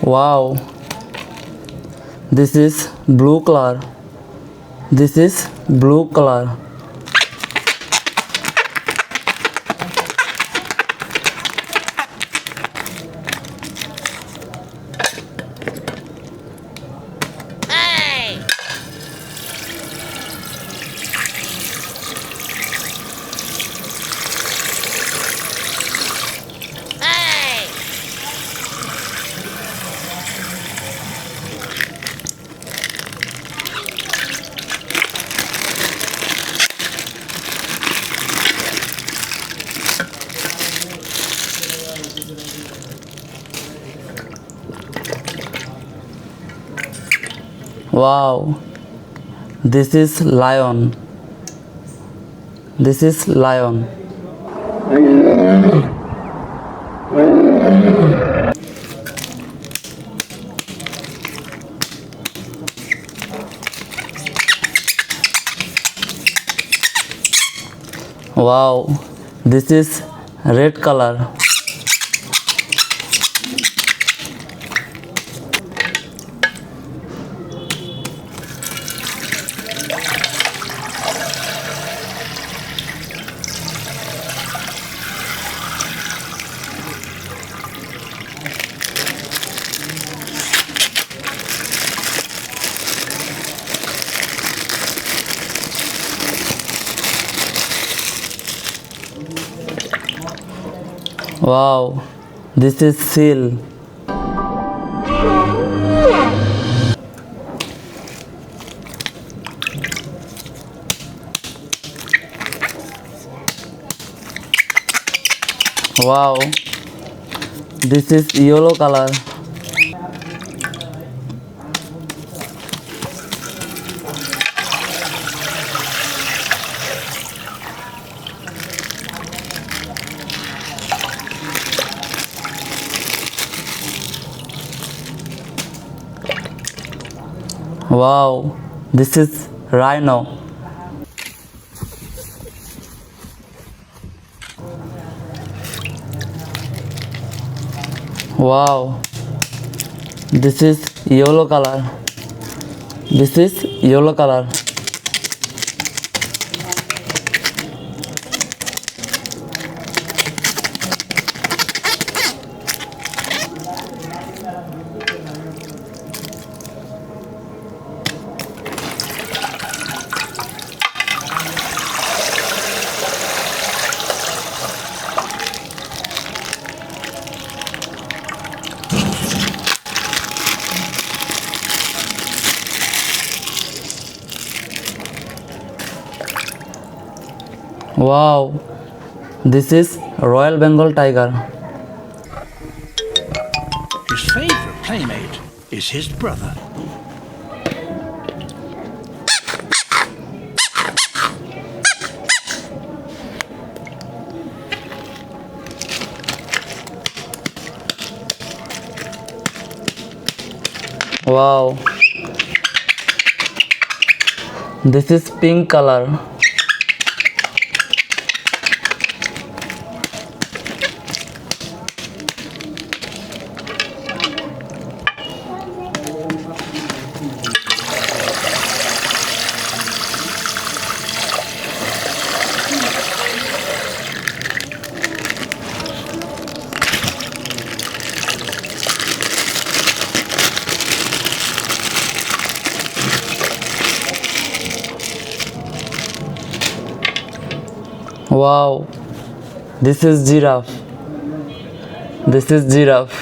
Wow, this is blue color. This is blue color. Wow, this is lion. This is lion. Wow, this is red color. Wow, this is seal. Wow, this is yellow color. Wow, this is rhino. Wow, this is yellow color. This is yellow color. Wow, this is Royal Bengal tiger. His favorite playmate is his brother. Wow, this is pink color. Wow, this is giraffe. This is giraffe.